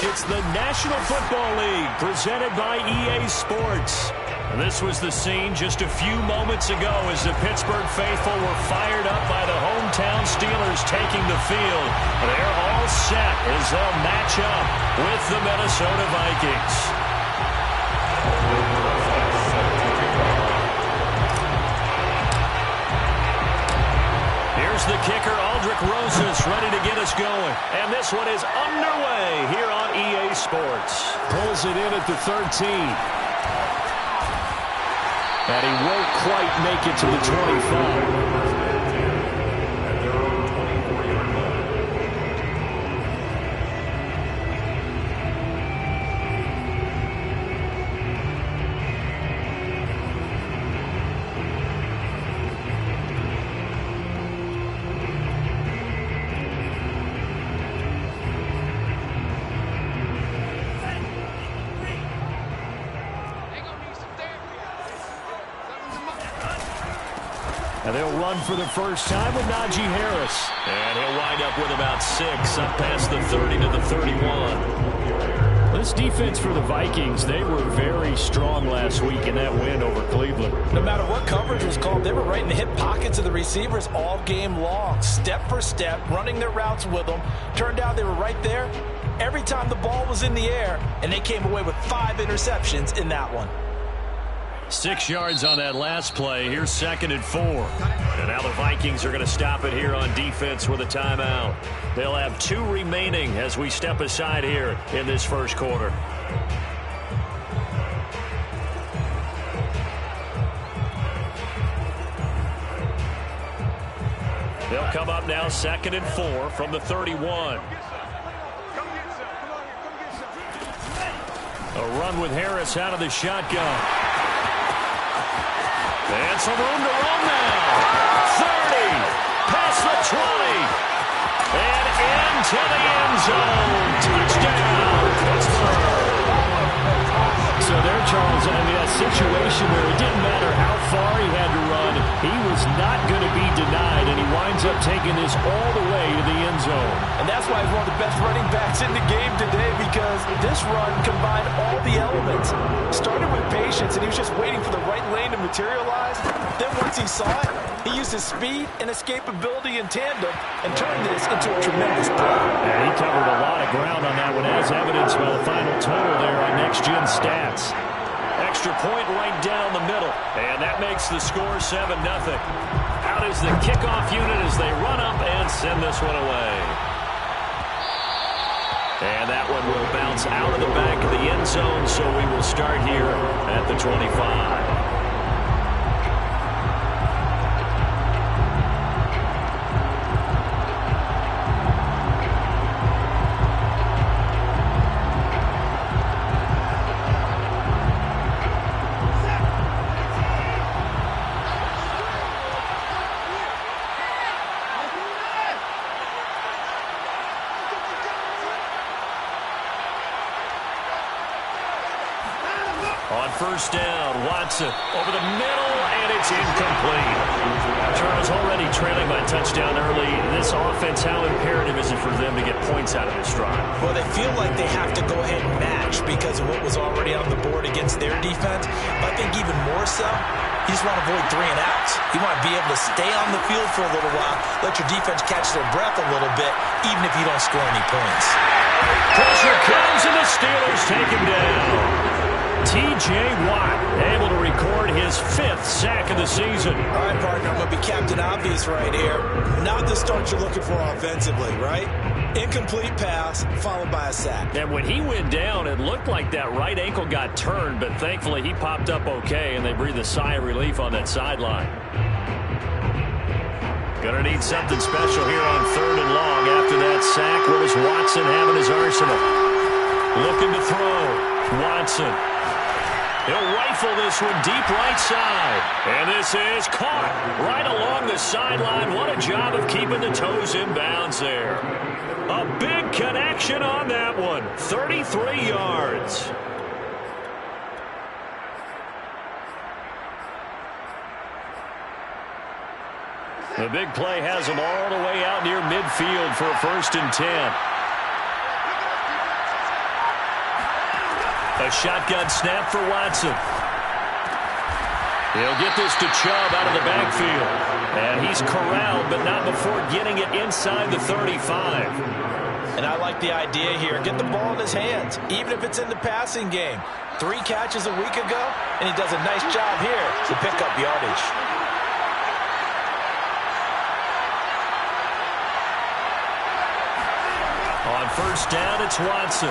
It's the National Football League presented by EA Sports. This was the scene just a few moments ago as the Pittsburgh faithful were fired up by the hometown Steelers taking the field. They're all set as they'll match up with the Minnesota Vikings. Here's the kicker, Aldrick Rosas, ready to get us going. And this one is underway here on EA Sports. Pulls it in at the 13. And he won't quite make it to the 25. And they'll run for the first time with Najee Harris. And he'll wind up with about 6 up past the 30 to the 31. This defense for the Vikings, they were very strong last week in that win over Cleveland. No matter what coverage was called, they were right in the hip pockets of the receivers all game long. Step for step, running their routes with them. Turned out they were right there every time the ball was in the air, and they came away with 5 interceptions in that one. 6 yards on that last play. Here's 2nd and 4. And now the Vikings are going to stop it here on defense with a timeout. They'll have 2 remaining as we step aside here in this first quarter. They'll come up now 2nd and 4 from the 31. A run with Harris out of the shotgun. And some room to run now. 30, past the 20, and into the end zone. Touchdown, Pittsburgh. So there, Charles, I mean, a situation where it didn't matter how far he had to run, he was not going to be denied, and he winds up taking this all the way to the end zone. And that's why he's one of the best running backs in the game today, because this run combined all the elements. Started with patience, and he was just waiting for the right lane to materialize. Then once he saw it, he used his speed and escapability in tandem and turned this into a tremendous play. And he covered a lot of ground on that one, as evidenced by the final total there on Next Gen Stats. Extra point right down the middle, and that makes the score 7-0. Out is the kickoff unit as they run up and send this one away. And that one will bounce out of the back of the end zone, so we will start here at the 25. On first down, Watson over the middle, and it's incomplete. Charles already trailing by touchdown early. This offense, how imperative is it for them to get points out of this drive? Well, they feel like they have to go ahead and match because of what was already on the board against their defense. But I think even more so, you just want to avoid 3 and outs. You want to be able to stay on the field for a little while, let your defense catch their breath a little bit, even if you don't score any points. Pressure comes, and the Steelers take him down. T.J. Watt able to record his 5th sack of the season. All right, partner, I'm going to be Captain Obvious right here. Not the start you're looking for offensively, right? Incomplete pass followed by a sack. And when he went down, it looked like that right ankle got turned, but thankfully he popped up okay, and they breathed a sigh of relief on that sideline. Gonna need something special here on 3rd and long after that sack. What does Watson have in his arsenal? Looking to throw. Watson. He'll rifle this one deep right side. And this is caught right along the sideline. What a job of keeping the toes in bounds there. A big connection on that one. 33 yards. The big play has them all the way out near midfield for a 1st and 10. A shotgun snap for Watson. He'll get this to Chubb out of the backfield. And he's corralled, but not before getting it inside the 35. And I like the idea here. Get the ball in his hands, even if it's in the passing game. 3 catches a week ago, and he does a nice job here to pick up yardage. On first down, it's Watson.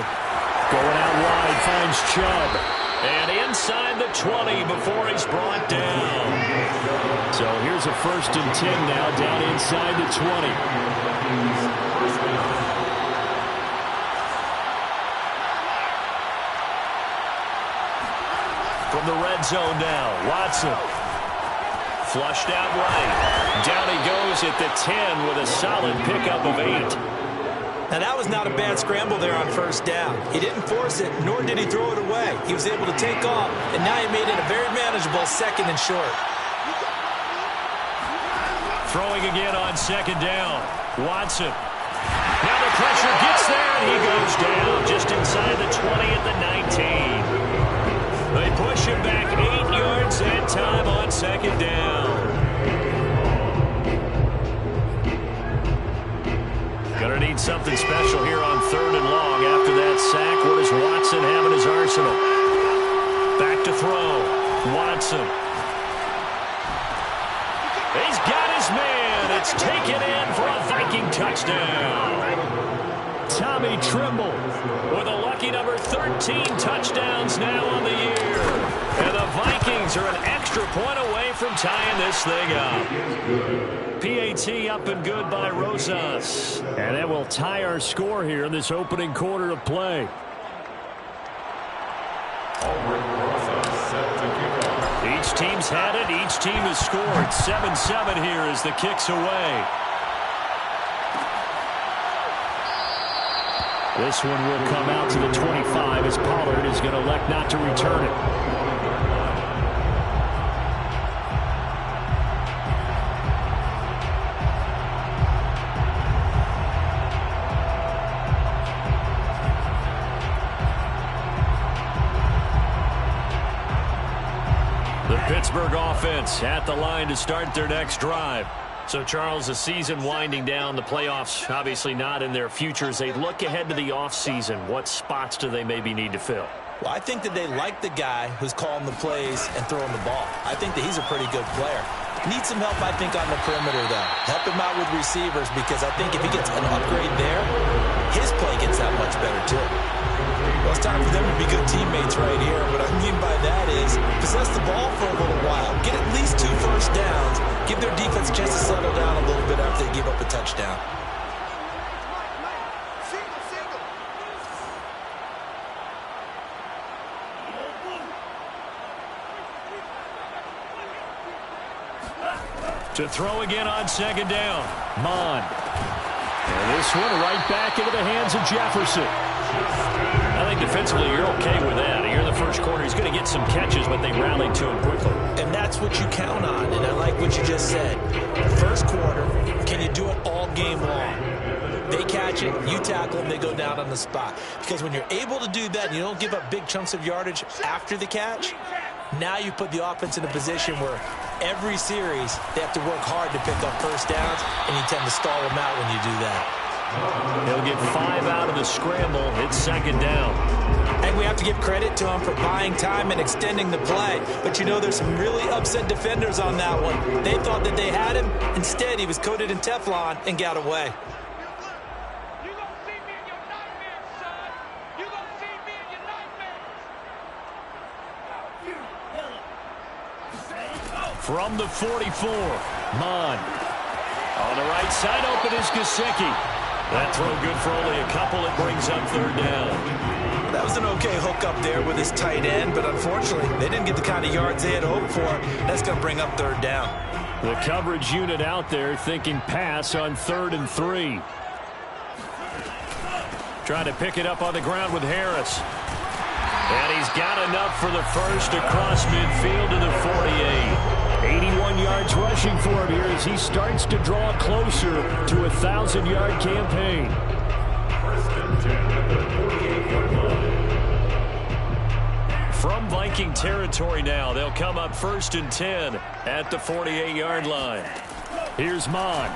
Going out wide, finds Chubb. And inside the 20 before he's brought down. So here's a 1st and 10 now, down inside the 20. From the red zone now, Watson. Flushed out right. Down he goes at the 10 with a solid pickup of 8. Now, that was not a bad scramble there on first down. He didn't force it, nor did he throw it away. He was able to take off, and now he made it a very manageable 2nd and short. Throwing again on 2nd down. Watson. Now the pressure gets there, and he goes down just inside the 20 at the 19. They push him back 8 yards that time on 2nd down. Gonna need something special here on 3rd and long. After that sack, what does Watson have in his arsenal? Back to throw. Watson. He's got his man. It's taken in for a Viking touchdown. Tommy Trimble with a lucky number 13 touchdowns now on the year. And the Vikings are an extra point away from tying this thing up. PAT up and good by Rosas. And that will tie our score here in this opening quarter of play. Each team's had it. Each team has scored. 7-7 here as the kick's away. This one will come out to the 25 as Pollard is going to elect not to return it. Pittsburgh offense at the line to start their next drive. So, Charles, the season winding down, the playoffs obviously not in their future. As they look ahead to the offseason, what spots do they maybe need to fill? Well, I think that they like the guy who's calling the plays and throwing the ball. I think that he's a pretty good player. Needs some help, I think, on the perimeter, though. Help him out with receivers, because I think if he gets an upgrade there, his play gets that much better, too. Well, it's time for them to be good teammates right here. What I mean by that is possess the ball for a little while. Get at least 2 first downs. Give their defense a chance to settle down a little bit after they give up a touchdown. To throw again on 2nd down. Mon. And this one right back into the hands of Jefferson. I think defensively you're okay with that. Here in the first quarter, he's going to get some catches, but they rallied to him quickly. And that's what you count on, and I like what you just said. First quarter, can you do it all game long? They catch it, you tackle them, they go down on the spot. Because when you're able to do that and you don't give up big chunks of yardage after the catch, now you put the offense in a position where every series they have to work hard to pick up first downs, and you tend to stall them out when you do that. He'll get 5 out of the scramble. It's 2nd down. And we have to give credit to him for buying time and extending the play. But you know, there's some really upset defenders on that one. They thought that they had him. Instead, he was coated in Teflon and got away. From the 44, Mon. On the right side, open is Gggg. That throw good for only a couple. It brings up 3rd down. That was an okay hook up there with his tight end, but unfortunately, they didn't get the kind of yards they had hoped for. That's going to bring up 3rd down. The coverage unit out there thinking pass on 3rd and 3. Trying to pick it up on the ground with Harris. And he's got enough for the first across midfield to the 48. 81 yards rushing for him here as he starts to draw closer to a 1,000-yard campaign. Viking territory now. They'll come up 1st and 10 at the 48-yard line. Here's Mond.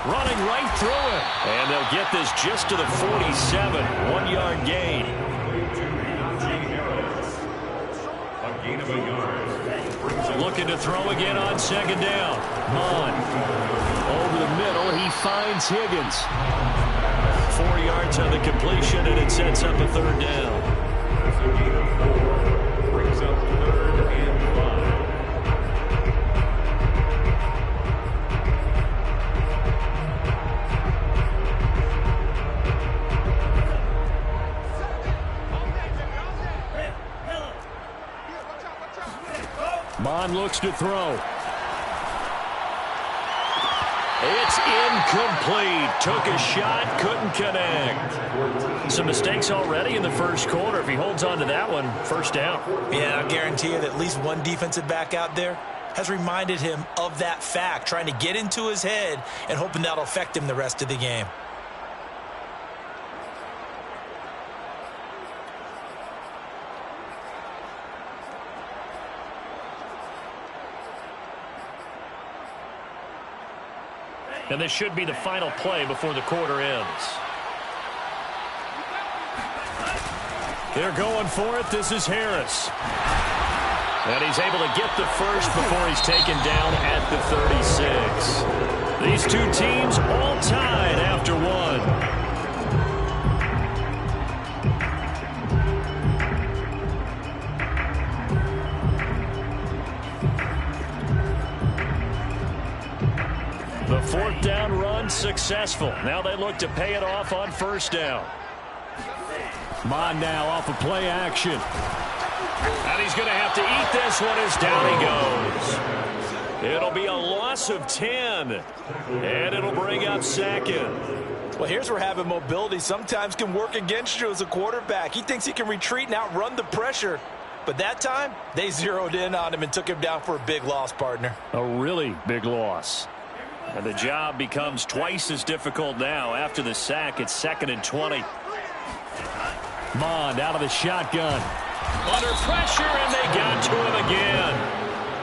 Running right through it. And they'll get this just to the 47. 1-yard gain. A gain of a yard. Looking to throw again on 2nd down. Mond. Over the middle, he finds Higgins. 4 yards on the completion, and it sets up a 3rd down. A gain of 4. Brings up 3rd and 5. Mond looks to throw. It's incomplete. Took a shot, couldn't connect. Some mistakes already in the first quarter. If he holds on to that one, 1st down. Yeah, I guarantee you that at least one defensive back out there has reminded him of that fact, trying to get into his head and hoping that'll affect him the rest of the game. And this should be the final play before the quarter ends. They're going for it. This is Harris. And he's able to get the first before he's taken down at the 36. These two teams all tied after one. The 4th down run successful. Now they look to pay it off on 1st down. Mond now off of play action. And he's going to have to eat this one as down he goes. It'll be a loss of 10. And it'll bring up 2nd. Well, here's where having mobility sometimes can work against you as a quarterback. He thinks he can retreat and outrun the pressure. But that time, they zeroed in on him and took him down for a big loss, partner. A really big loss. And the job becomes twice as difficult now. After the sack, it's 2nd and 20. Mond out of the shotgun. Under pressure, and they got to him again.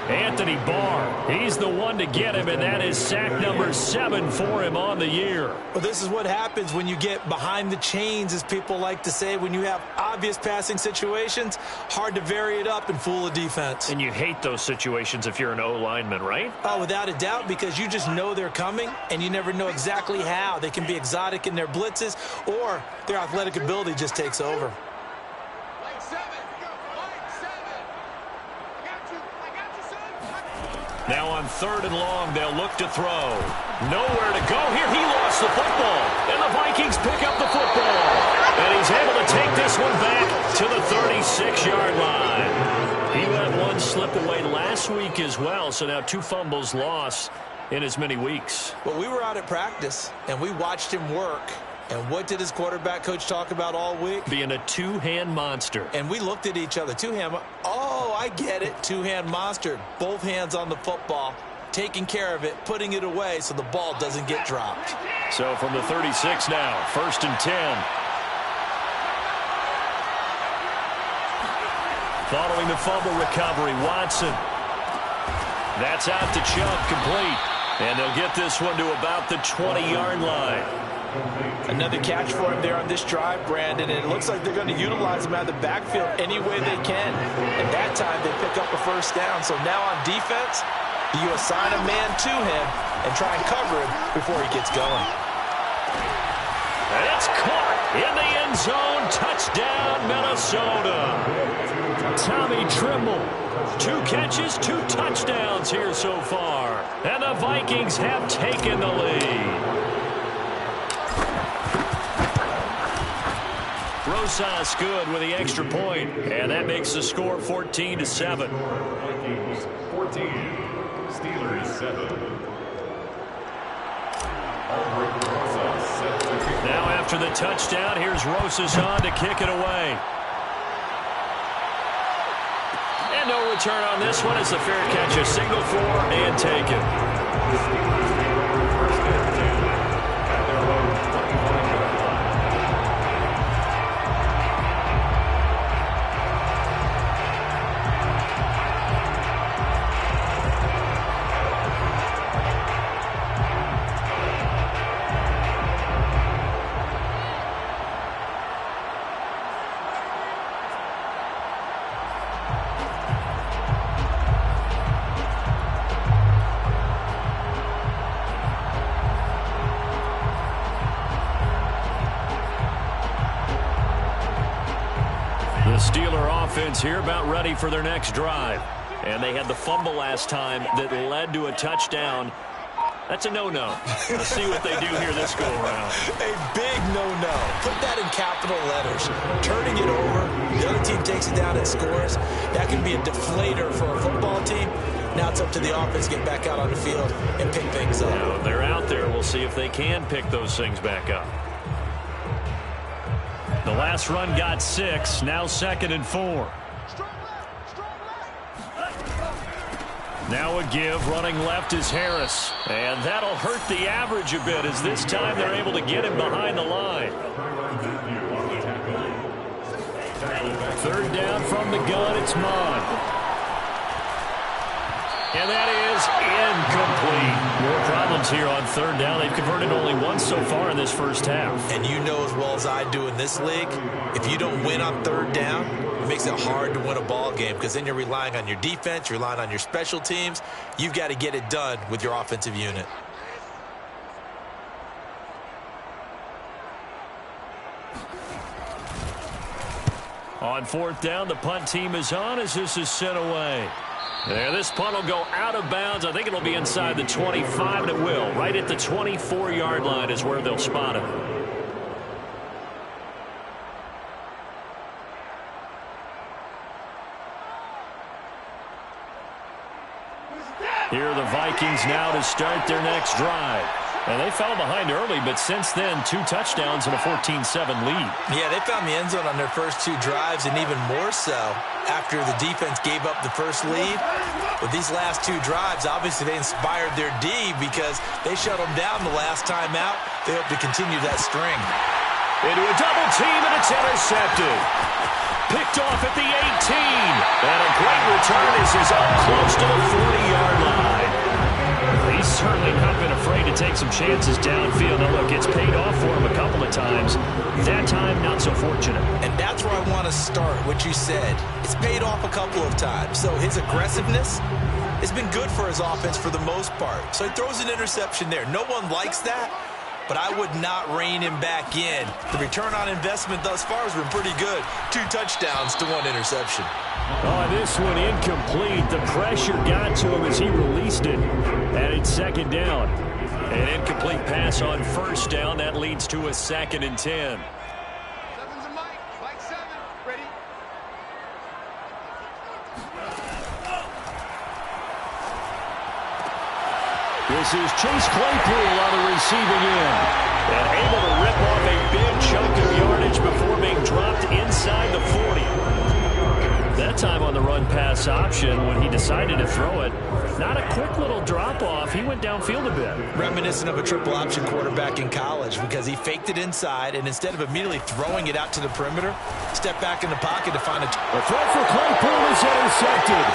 Anthony Barr, he's the one to get him, and that is sack number 7 for him on the year. Well, this is what happens when you get behind the chains, as people like to say. When you have obvious passing situations, hard to vary it up and fool a defense. And you hate those situations if you're an O-lineman, right? Oh, without a doubt, because you just know they're coming, and you never know exactly how. They can be exotic in their blitzes, or their athletic ability just takes over. Now on 3rd and long, they'll look to throw. Nowhere to go here. He lost the football. And the Vikings pick up the football. And he's able to take this one back to the 36-yard line. He let one slip away last week as well, so now 2 fumbles lost in as many weeks. Well, we were out at practice, and we watched him work. And what did his quarterback coach talk about all week? Being a 2-hand monster. And we looked at each other. 2-hand. Oh, I get it. 2-hand monster. Both hands on the football, taking care of it, putting it away so the ball doesn't get dropped. So from the 36 now, 1st and 10. Following the fumble recovery, Watson. That's out to Chubb, complete. And they'll get this one to about the 20-yard line. Another catch for him there on this drive, Brandon, and it looks like they're going to utilize him out of the backfield any way they can. And that time they pick up a 1st down. So now on defense, you assign a man to him and try and cover him before he gets going. And it's caught in the end zone. Touchdown, Minnesota. Tommy Trimble. 2 catches, 2 touchdowns here so far. And the Vikings have taken the lead. Rosas good with the extra point, and that makes the score 14-7. Vikings 14, Steelers 7. Now after the touchdown, here's Rosas on to kick it away. And no return on this one as the fair catch is signaled for and taken. Steeler offense here about ready for their next drive. And they had the fumble last time that led to a touchdown. That's a no-no. Let's see what they do here this go-around. A big no-no. Put that in capital letters. Turning it over, the other team takes it down and scores. That can be a deflator for a football team. Now it's up to the offense to get back out on the field and pick things up. Now they're out there. We'll see if they can pick those things back up. The last run got 6. Now 2nd and 4. Now a give. Running left is Harris. And that'll hurt the average a bit as this time they're able to get him behind the line. 3rd down from the gun. It's Mond. And that is incomplete. More problems here on 3rd down. They've converted only once so far in this first half. And you know as well as I do in this league, if you don't win on 3rd down, it makes it hard to win a ball game because then you're relying on your defense, you're relying on your special teams. You've got to get it done with your offensive unit. On 4th down, the punt team is on as this is sent away. There, this punt will go out of bounds. I think it'll be inside the 25, and it will. Right at the 24-yard line is where they'll spot it. Here are the Vikings now to start their next drive. And they fell behind early, but since then, 2 touchdowns and a 14-7 lead. Yeah, they found the end zone on their first 2 drives, and even more so after the defense gave up the first lead. With these last 2 drives, obviously they inspired their D because they shut them down the last time out. They hope to continue that string. Into a double team, and it's intercepted. Picked off at the 18. And a great return as he's up close to the 40-yard line. He's certainly not been afraid to take some chances downfield. Now, look, it's paid off for him a couple of times. That time, not so fortunate. And that's where I want to start, what you said. It's paid off a couple of times. So his aggressiveness has been good for his offense for the most part. So he throws an interception there. No one likes that, but I would not rein him back in. The return on investment thus far has been pretty good. 2 touchdowns to 1 interception. Oh, this one incomplete. The pressure got to him as he released it. And it's 2nd down. An incomplete pass on 1st down. That leads to a 2nd and 10. 7's a Mike 7. Ready? This is Chase Claypool on the receiving end. And able to rip off a big chunk of yardage before being dropped inside the 40. That time on the run-pass option when he decided to throw it. Not a quick little drop-off. He went downfield a bit. Reminiscent of a triple option quarterback in college because he faked it inside, and instead of immediately throwing it out to the perimeter, stepped back in the pocket to find a... The throw for Claypool is intercepted.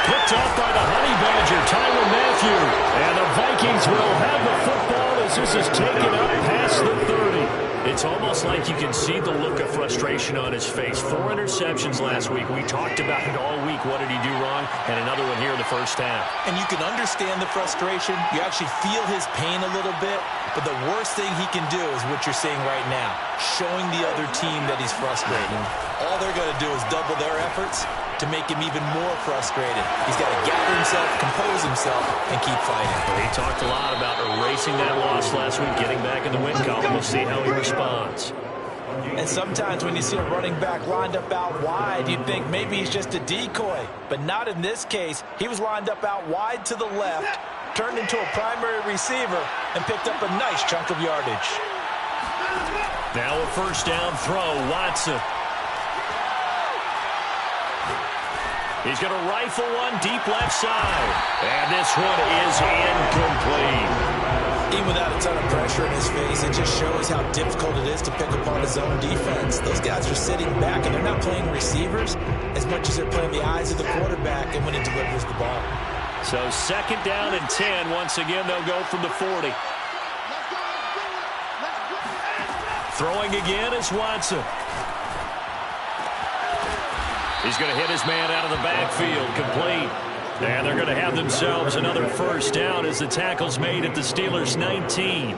Picked off by the Honey Badger, Tyrann Mathieu. And the Vikings will have the football as this is taken up past the 30. It's almost like you can see the look of frustration on his face. 4 interceptions last week. We talked about it all week. What did he do wrong? And another one here in the first half. And you can understand the frustration. You actually feel his pain a little bit. But the worst thing he can do is what you're seeing right now, showing the other team that he's frustrated. All they're going to do is double their efforts to make him even more frustrated. He's got to gather himself, compose himself, and keep fighting. Well, he talked a lot about erasing that loss last week, getting back in the win column. We'll see how he responds. And sometimes when you see a running back lined up out wide, you'd think maybe he's just a decoy. But not in this case. He was lined up out wide to the left, turned into a primary receiver, and picked up a nice chunk of yardage. Now a 1st down throw, Watson. He's going to rifle one deep left side. And this one is incomplete. Even without a ton of pressure in his face, it just shows how difficult it is to pick apart his own defense. Those guys are sitting back, and they're not playing receivers as much as they're playing the eyes of the quarterback and when he delivers the ball. So 2nd down and 10. Once again, they'll go from the 40. Throwing again is Watson. He's going to hit his man out of the backfield, complete. And they're going to have themselves another 1st down as the tackle's made at the Steelers' 19.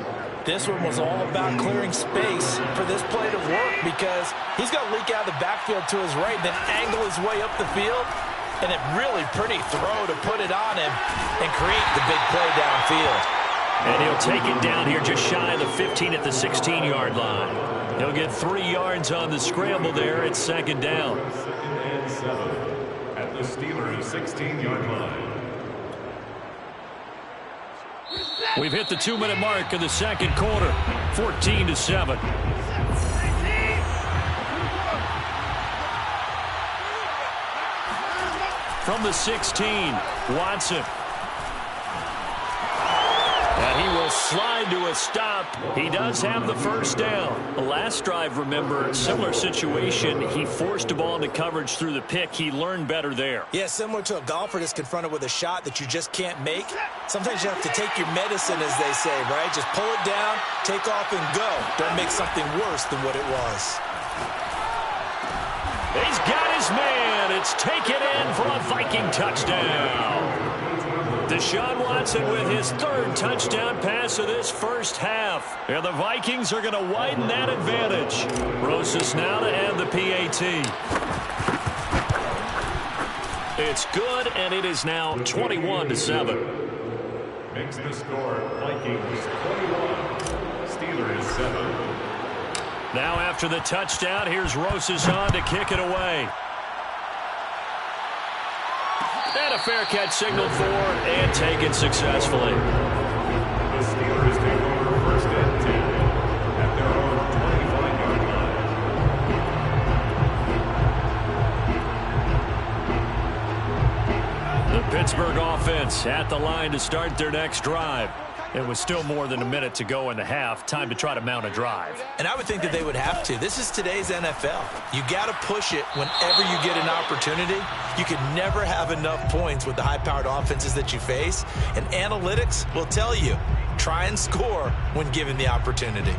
This one was all about clearing space for this play to work because he's going to leak out of the backfield to his right, then angle his way up the field, and a really pretty throw to put it on him and create the big play downfield. And he'll take it down here just shy of the 15 at the 16-yard line. He'll get 3 yards on the scramble there. It's second down. Second and 7 at the Steelers' 16-yard line. We've hit the 2-minute mark of the second quarter. 14-7. From the 16, Watson. And he will slide to a stop. He does have the first down. The last drive, remember, similar situation. He forced a ball into coverage through the pick. He learned better there. Yeah, similar to a golfer that's confronted with a shot that you just can't make. Sometimes you have to take your medicine, as they say, right? Just pull it down, take off, and go. Don't make something worse than what it was. He's got his man. It's taken in for a Viking touchdown. Deshaun Watson with his 3rd touchdown pass of this first half. And the Vikings are going to widen that advantage. Rosas now to add the PAT. It's good, and it is now 21-7. Makes the score Vikings 21, Steelers 7. Now after the touchdown, here's Rosas on to kick it away. And a fair catch signaled for and taken successfully. The Steelers take over 1st and 10 at their own 25-yard line. The Pittsburgh offense at the line to start their next drive. It was still more than a minute to go in the half. Time to try to mount a drive. And I would think that they would have to. This is today's NFL. You got to push it whenever you get an opportunity. You can never have enough points with the high-powered offenses that you face. And analytics will tell you, try and score when given the opportunity.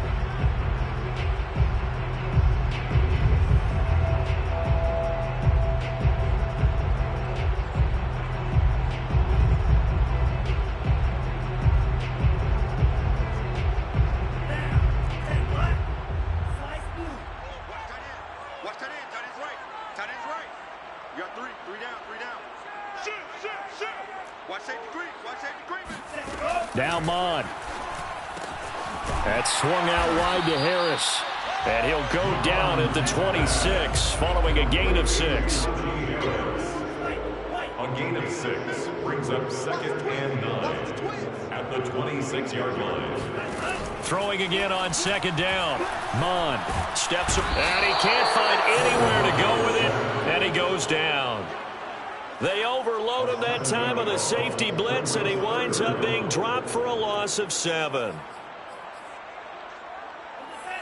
Now Mon. That's swung out wide to Harris. And he'll go down at the 26 following a gain of 6. A gain of 6 brings up 2nd and 9 at the 26-yard line. Throwing again on 2nd down. Mon steps up, and he can't find anywhere to go with it, and he goes down. They overload him that time on the safety blitz, and he winds up being dropped for a loss of 7.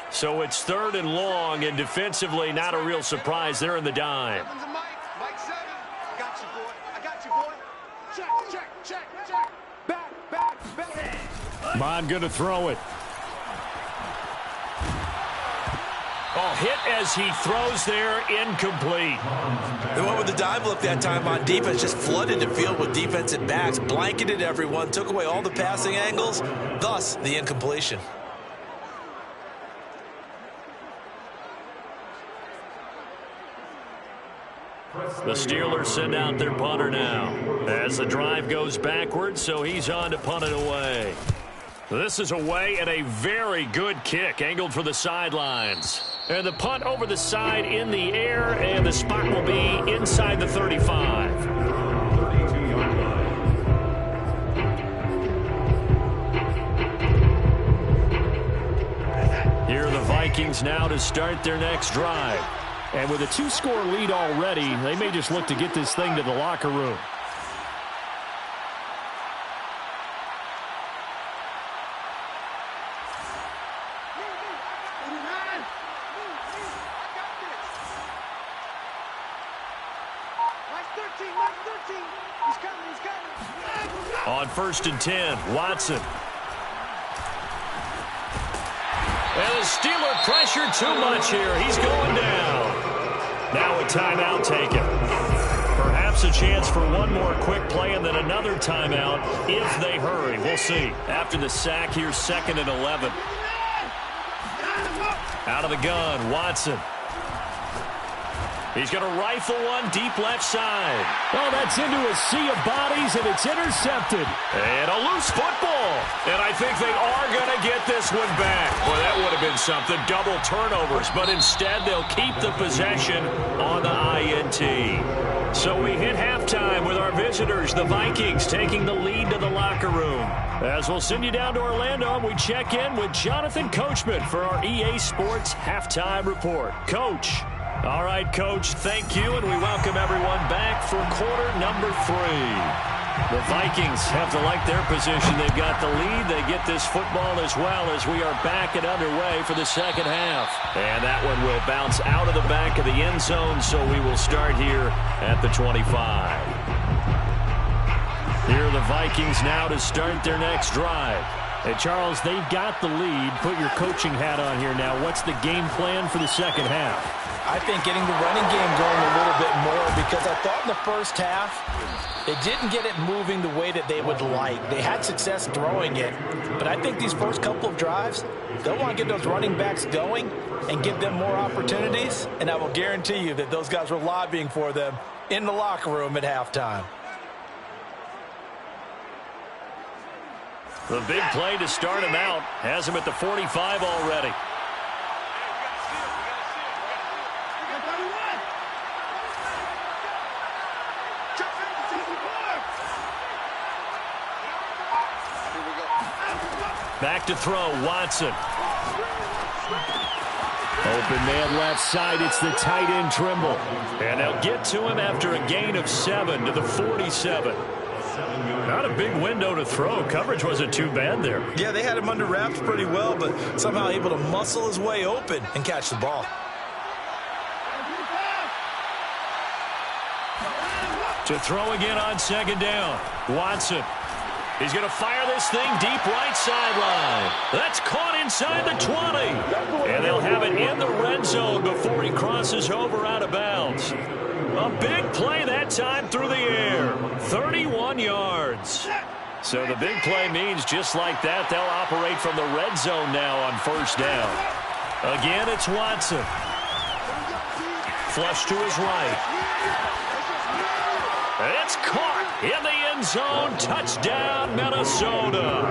So it's 3rd and long, and defensively not a real surprise. They're in the dime. Mike 7. Got you, boy. I got you, boy. Check. Back. Mon going to throw it. Oh, hit as he throws there, incomplete. They went with the dive look that time on defense, just flooded the field with defensive backs, blanketed everyone, took away all the passing angles, thus the incompletion. The Steelers send out their punter now as the drive goes backwards, so he's on to punt it away. This is away and a very good kick angled for the sidelines. And the punt over the side in the air, and the spot will be inside the 35. 32-yard line. Here are the Vikings now to start their next drive. And with a 2-score lead already, they may just look to get this thing to the locker room. On 1st and 10, Watson. And the Steeler pressure too much here. He's going down. Now a timeout taken. Perhaps a chance for one more quick play and then another timeout if they hurry. We'll see. After the sack, here's 2nd and 11. Out of the gun, Watson. He's going to rifle one deep left side. Oh, that's into a sea of bodies, and it's intercepted. And a loose football. And I think they are going to get this one back. Boy, that would have been something. Double turnovers. But instead, they'll keep the possession on the INT. So we hit halftime with our visitors, the Vikings, taking the lead to the locker room. As we'll send you down to Orlando, we check in with Jonathan Coachman for our EA Sports Halftime Report. Coach. All right, Coach, thank you, and we welcome everyone back for quarter number 3. The Vikings have to like their position. They've got the lead. They get this football as well as we are back and underway for the second half. And that one will bounce out of the back of the end zone, so we will start here at the 25. Here are the Vikings now to start their next drive. Hey, Charles, they've got the lead. Put your coaching hat on here now. What's the game plan for the second half? I think getting the running game going a little bit more, because I thought in the first half they didn't get it moving the way that they would like. They had success throwing it, but I think these first couple of drives, they'll want to get those running backs going and give them more opportunities, and I will guarantee you that those guys were lobbying for them in the locker room at halftime. The big play to start him out has him at the 45 already. Back to throw, Watson. Open man left side, it's the tight end Trimble. And they'll get to him after a gain of 7 to the 47. Not a big window to throw. Coverage wasn't too bad there. Yeah, they had him under wraps pretty well, but somehow able to muscle his way open and catch the ball. To throw again on second down. Watson. He's going to fire this thing deep right sideline. That's caught inside the 20. And they'll have it in the red zone before he crosses over out of bounds. A big play that time through the air. 31 yards. So the big play means just like that, they'll operate from the red zone now on first down. Again, it's Watson. Flush to his right. It's caught in the end zone. Touchdown, Minnesota.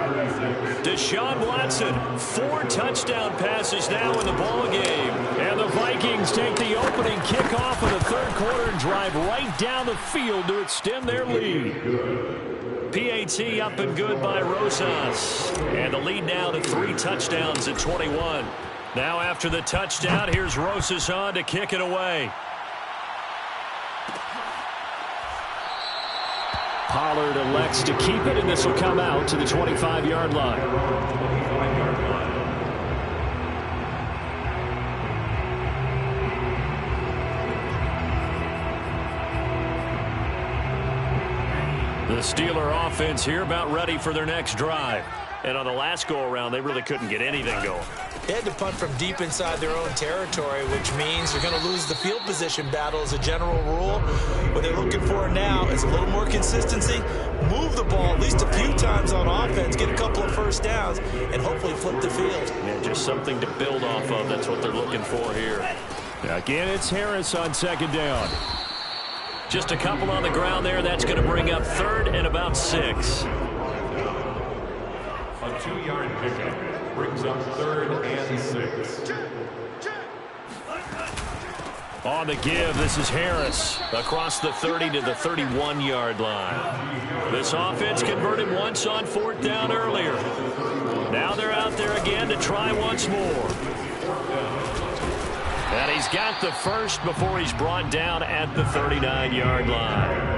Deshaun Watson, 4 touchdown passes now in the ballgame. And the Vikings take the opening kickoff of the third quarter and drive right down the field to extend their lead. PAT up and good by Rosas. And the lead now to 3 touchdowns at 21. Now after the touchdown, here's Rosas on to kick it away. Pollard elects to keep it, and this will come out to the 25-yard line. The Steeler offense here about ready for their next drive. And on the last go-around, they really couldn't get anything going. They had to punt from deep inside their own territory, which means they're going to lose the field position battle as a general rule. What they're looking for now is a little more consistency, move the ball at least a few times on offense, get a couple of first downs, and hopefully flip the field. Yeah, just something to build off of. That's what they're looking for here. Again, it's Harris on second down. Just a couple on the ground there. That's going to bring up 3rd and about 6. A 2-yard pickup brings up 3rd and 6. On the give, this is Harris across the 30 to the 31-yard line. This offense converted once on 4th down earlier. Now they're out there again to try once more. And he's got the first before he's brought down at the 39-yard line.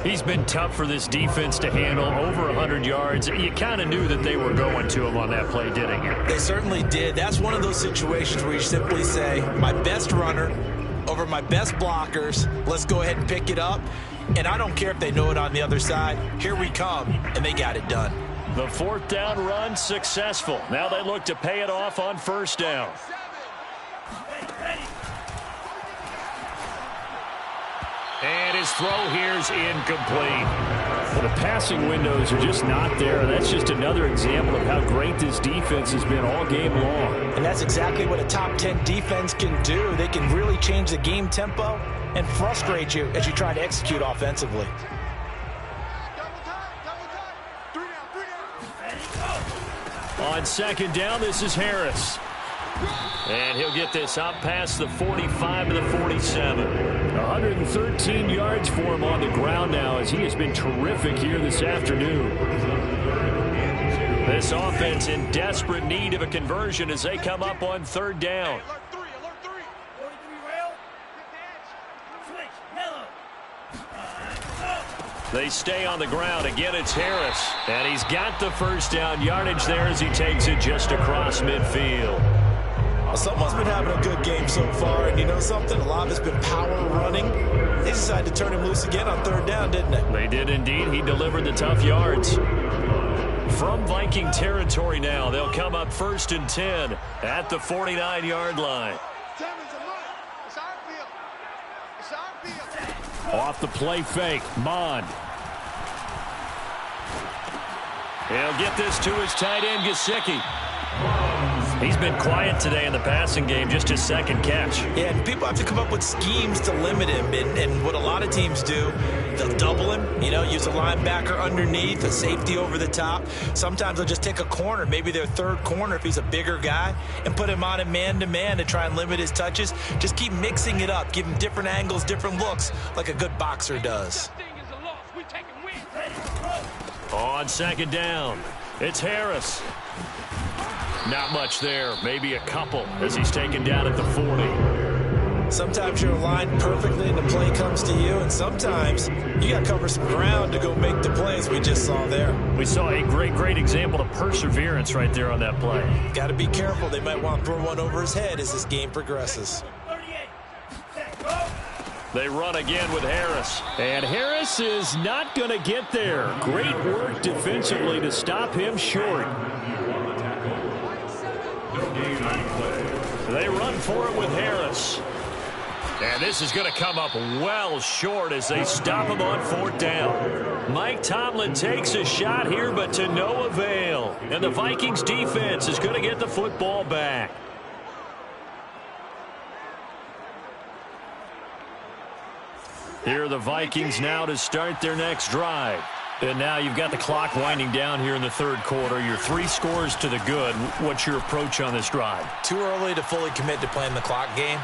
He's been tough for this defense to handle, over 100 yards. You kind of knew that they were going to him on that play, didn't you? They certainly did. That's one of those situations where you simply say, my best runner over my best blockers, let's go ahead and pick it up. And I don't care if they know it on the other side. Here we come, and they got it done. The 4th down run successful. Now they look to pay it off on first down. And his throw here's incomplete. Well, the passing windows are just not there. That's just another example of how great this defense has been all game long. And that's exactly what a top 10 defense can do. They can really change the game tempo and frustrate you as you try to execute offensively. On second down, this is Harris. And he'll get this out past the 45 to the 47. 113 yards for him on the ground now as he has been terrific here this afternoon. This offense in desperate need of a conversion as they come up on third down. They stay on the ground. Again, it's Harris. And he's got the first down yardage there as he takes it just across midfield. Well, someone's been having a good game so far, and you know something? A lot of it's been power running. They decided to turn him loose again on third down, didn't they? They did indeed. He delivered the tough yards. From Viking territory now, they'll come up 1st and 10 at the 49-yard line. Off the play fake, Mond. He'll get this to his tight end, Gggg. He's been quiet today in the passing game, just his second catch. Yeah, and people have to come up with schemes to limit him. And what a lot of teams do, they'll double him, you know, use a linebacker underneath, a safety over the top. Sometimes they'll just take a corner, maybe their third corner if he's a bigger guy, and put him on a man-to-man to try and limit his touches. Just keep mixing it up, give him different angles, different looks, like a good boxer does. On second down, it's Harris. Not much there, maybe a couple as he's taken down at the 40. Sometimes you're aligned perfectly and the play comes to you, and sometimes you got to cover some ground to go make the plays we just saw there. We saw a great example of perseverance right there on that play. Got to be careful. They might want to throw one over his head as this game progresses. They run again with Harris. And Harris is not going to get there. Great work defensively to stop him short. They run for it with Harris. And this is going to come up well short as they stop him on 4th down. Mike Tomlin takes a shot here, but to no avail. And the Vikings defense is going to get the football back. Here are the Vikings now to start their next drive. And now you've got the clock winding down here in the third quarter. You're 3 scores to the good. What's your approach on this drive? Too early to fully commit to playing the clock game.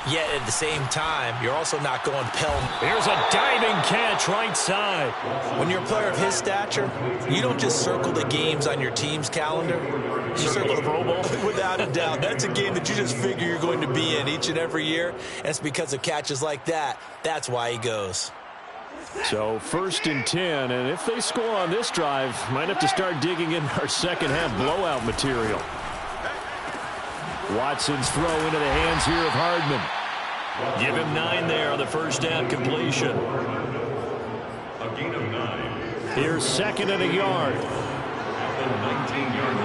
Yet at the same time, you're also not going pell. Here's a diving catch right side. When you're a player of his stature, you don't just circle the games on your team's calendar. You circle the Pro Bowl. Without a doubt. That's a game that you just figure you're going to be in each and every year. And it's because of catches like that. That's why he goes. So 1st and 10, and if they score on this drive, might have to start digging in our second half blowout material. Watson's throw into the hands here of Hardman. Give him 9 there on the first down completion. A gain of 9. Here's 2nd and a yard. At the 19-yard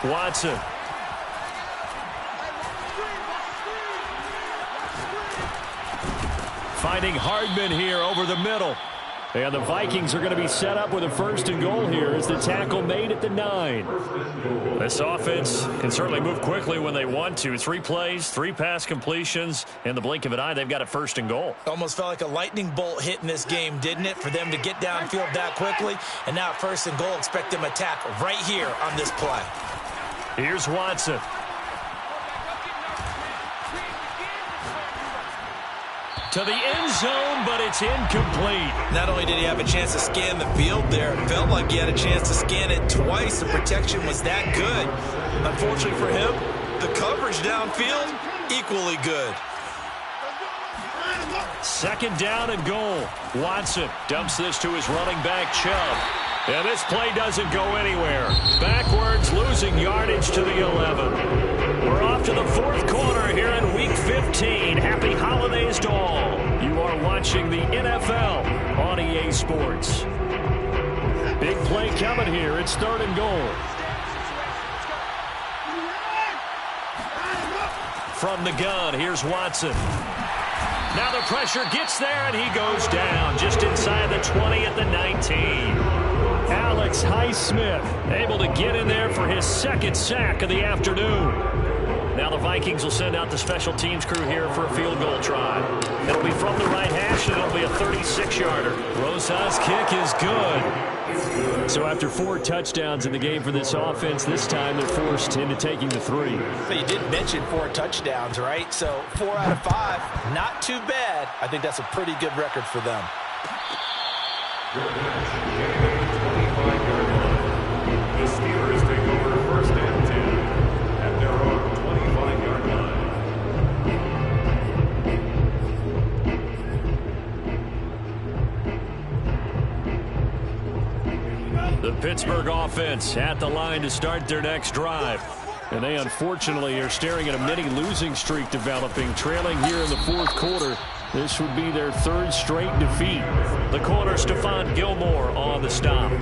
line. Watson. Finding Hardman here over the middle. And the Vikings are going to be set up with a 1st and goal here as the tackle made at the 9. This offense can certainly move quickly when they want to. 3 plays, 3 pass completions. In the blink of an eye, they've got a 1st and goal. Almost felt like a lightning bolt hit in this game, didn't it? For them to get downfield that quickly. And now 1st and goal, expect them to attack right here on this play. Here's Watson. To the end zone, but it's incomplete. Not only did he have a chance to scan the field there, it felt like he had a chance to scan it twice. The protection was that good. Unfortunately for him, the coverage downfield, equally good. 2nd down and goal. Watson dumps this to his running back, Chubb. And this play doesn't go anywhere. Backwards, losing yardage to the 11. We're off to the 4th quarter here in Week 15. Happy holidays to all. You are watching the NFL on EA Sports. Big play coming here. It's 3rd and goal. from the gun. Here's Watson. Now the pressure gets there, and he goes down just inside the 20 at the 19. Alex Highsmith able to get in there for his second sack of the afternoon. Now the Vikings will send out the special teams crew here for a field goal try. It'll be from the right hash, and it'll be a 36-yarder. Rosa's kick is good. So after 4 touchdowns in the game for this offense, this time they're forced into taking the 3. But you did mention 4 touchdowns, right? So 4 out of 5, not too bad. I think that's a pretty good record for them. The Steelers take over first and 10 at their own 25-yard line. The Pittsburgh offense at the line to start their next drive. And they unfortunately are staring at a mini losing streak developing, trailing here in the 4th quarter. This would be their 3rd straight defeat. The corner, Stephon Gilmore, on the stop.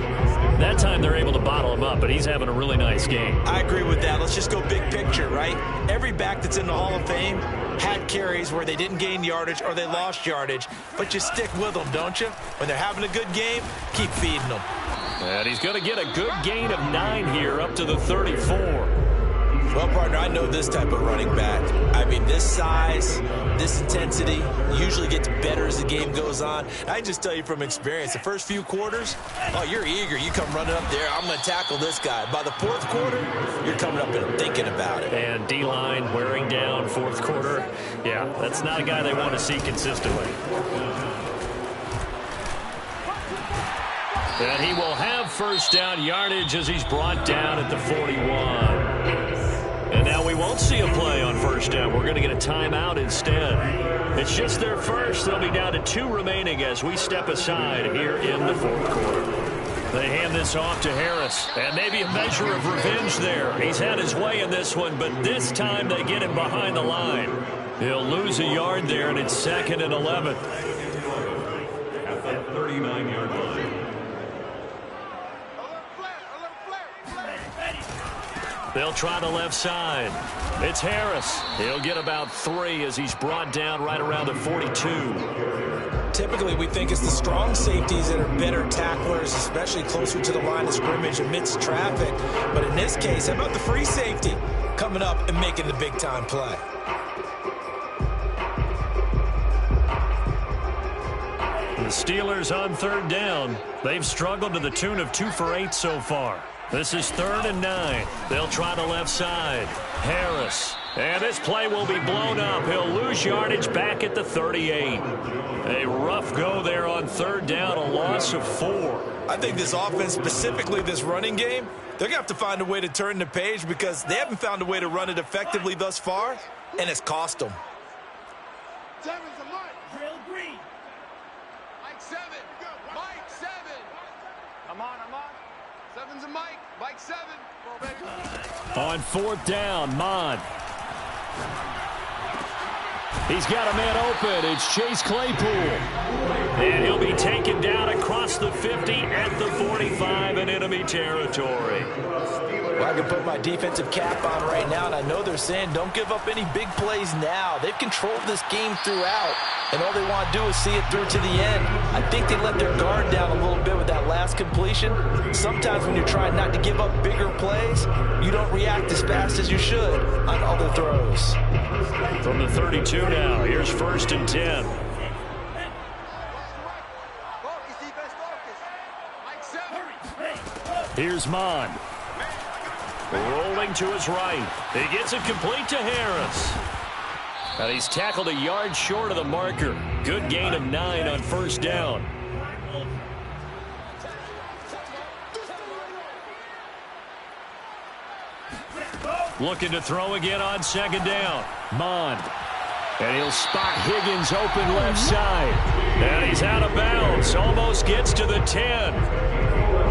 That time they're able to bottle him up, but he's having a really nice game. I agree with that. Let's just go big picture, right? Every back that's in the Hall of Fame had carries where they didn't gain yardage or they lost yardage, but you stick with them, don't you? When they're having a good game, keep feeding them. And he's going to get a good gain of 9 here, up to the 34. Well, partner, I know this type of running back. I mean, this size, this intensity usually gets better as the game goes on. I just tell you from experience, the first few quarters, oh, you're eager. You come running up there, I'm going to tackle this guy. By the 4th quarter, you're coming up and thinking about it. And D-line wearing down 4th quarter. Yeah, that's not a guy they want to see consistently. And he will have first down yardage as he's brought down at the 41. And now we won't see a play on first down. We're going to get a timeout instead. It's just their first. They'll be down to 2 remaining as we step aside here in the 4th quarter. They hand this off to Harris. And maybe a measure of revenge there. He's had his way in this one, but this time they get him behind the line. He'll lose a yard there, and it's 2nd and 11. At the 39-yard line. They'll try the left side. It's Harris. He'll get about 3 as he's brought down right around the 42. Typically, we think it's the strong safeties that are better tacklers, especially closer to the line of scrimmage amidst traffic. But in this case, how about the free safety coming up and making the big-time play? The Steelers on 3rd down. They've struggled to the tune of 2 for 8 so far. This is 3rd and 9. They'll try the left side. Harris. And this play will be blown up. He'll lose yardage back at the 38. A rough go there on 3rd down, a loss of 4. I think this offense, specifically this running game, they're going to have to find a way to turn the page because they haven't found a way to run it effectively thus far, and it's cost them. Seven's a Mike. Drill green. Mike 7. Mike 7. I'm on. 7's a Mike. Mike 7. Come on, baby. On 4th down, Mond. He's got a man open. It's Chase Claypool. And he'll be taken down across the 50 at the 45 in enemy territory. Well, I can put my defensive cap on right now, and I know they're saying don't give up any big plays now. They've controlled this game throughout, and all they want to do is see it through to the end. I think they let their guard down a little bit with that last completion. Sometimes when you're trying not to give up bigger plays, you don't react as fast as you should on other throws. From the 32 now, here's 1st and 10. Here's Mond. Rolling to his right. He gets it complete to Harris. And he's tackled a yard short of the marker. Good gain of 9 on 1st down. Looking to throw again on 2nd down. Mond. And he'll spot Higgins open left side. And he's out of bounds. Almost gets to the 10.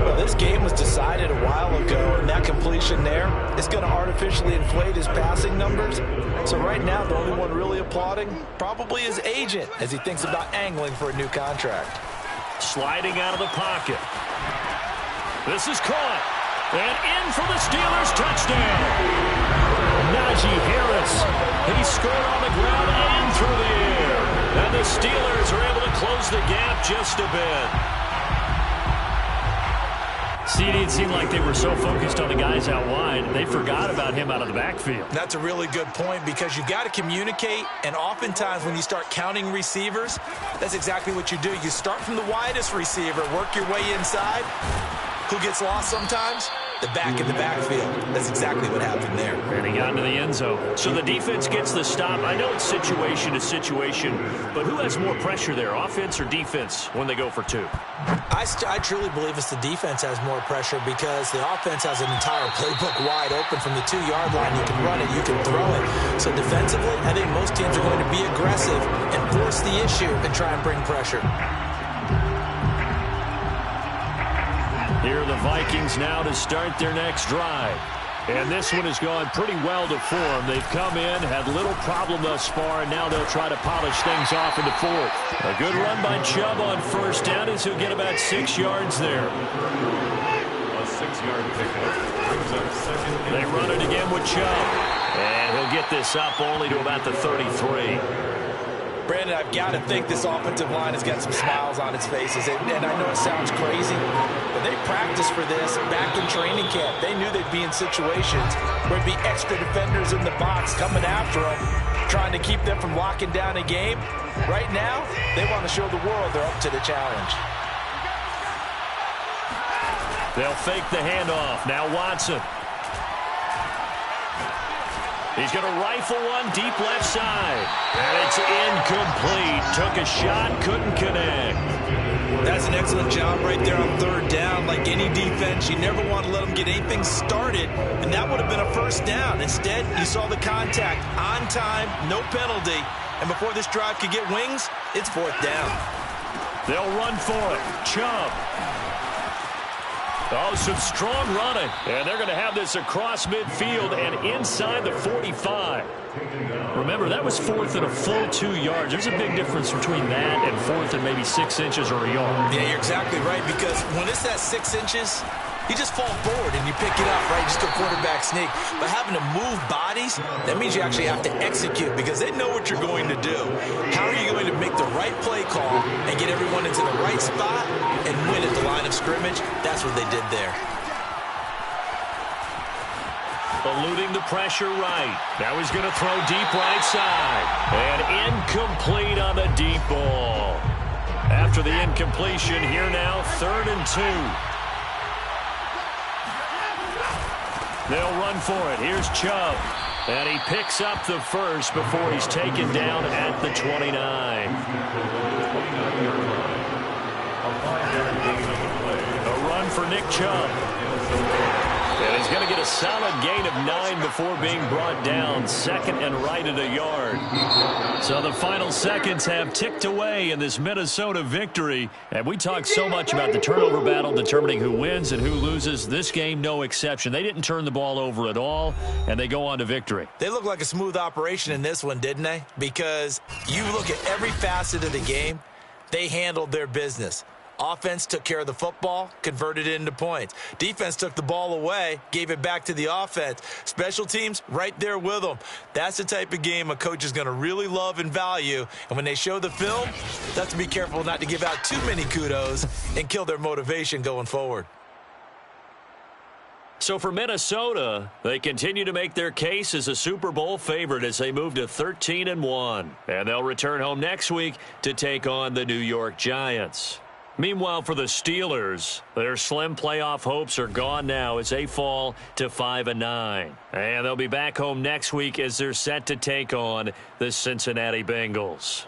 Well, this game was decided a while ago, and that completion there is going to artificially inflate his passing numbers. So right now, the only one really applauding probably his agent as he thinks about angling for a new contract. Sliding out of the pocket. This is caught. And in for the Steelers touchdown. Najee Harris. He scores. Steelers are able to close the gap just a bit. See, it didn't seem like they were so focused on the guys out wide, they forgot about him out of the backfield. That's a really good point because you got to communicate, and oftentimes when you start counting receivers, that's exactly what you do. You start from the widest receiver, work your way inside. Who gets lost sometimes? The back in the backfield. That's exactly what happened there. And he got into the end zone. So the defense gets the stop. I know it's situation to situation, but who has more pressure there, offense or defense, when they go for two? I truly believe it's the defense has more pressure because the offense has an entire playbook wide open from the 2-yard line. You can run it, you can throw it. So defensively, I think most teams are going to be aggressive and force the issue and try and bring pressure. Here are the Vikings now to start their next drive. And this one has gone pretty well to form. They've come in, had little problem thus far, and now they'll try to polish things off in the fourth. A good run by Chubb on first down as he'll get about 6 yards there. A 6-yard pickup brings up second. They run it again with Chubb. And he'll get this up only to about the 33. Brandon, I've got to think this offensive line has got some smiles on its faces. And I know it sounds crazy, but they practiced for this back in training camp. They knew they'd be in situations where there'd be extra defenders in the box coming after them, trying to keep them from locking down a game. Right now, they want to show the world they're up to the challenge. They'll fake the handoff. Now Watson. He's going to rifle one deep left side. And it's incomplete. Took a shot, couldn't connect. That's an excellent job right there on third down. Like any defense, you never want to let them get anything started, and that would have been a first down. Instead, you saw the contact on time, no penalty, and before this drive could get wings, it's fourth down. They'll run for it. Chubb. Oh, some strong running. And they're going to have this across midfield and inside the 45. Remember, that was fourth and a full 2 yards. There's a big difference between that and fourth and maybe 6 inches or a yard. Yeah, you're exactly right, because when it's that 6 inches, you just fall forward and you pick it up, right? Just a quarterback sneak. But having to move bodies, that means you actually have to execute because they know what you're going to do. How are you going to make the right play call and get everyone into the right spot and win at the line of scrimmage? That's what they did there. Eluding the pressure right. Now he's going to throw deep right side. And incomplete on the deep ball. After the incompletion, here now, 3rd and 2. They'll run for it. Here's Chubb. And he picks up the first before he's taken down at the 29. A run for Nick Chubb. And he's going to get a solid gain of 9 before being brought down. Second and right at a yard. So the final seconds have ticked away in this Minnesota victory. And we talked so much about the turnover battle determining who wins and who loses. This game, no exception. They didn't turn the ball over at all, and they go on to victory. They look like a smooth operation in this one, didn't they? Because you look at every facet of the game, they handled their business. Offense took care of the football, converted it into points. Defense took the ball away, gave it back to the offense. Special teams, right there with them. That's the type of game a coach is going to really love and value. And when they show the film, they have to be careful not to give out too many kudos and kill their motivation going forward. So for Minnesota, they continue to make their case as a Super Bowl favorite as they move to 13-1. And they'll return home next week to take on the New York Giants. Meanwhile, for the Steelers, their slim playoff hopes are gone now as they fall to 5-9. And they'll be back home next week as they're set to take on the Cincinnati Bengals.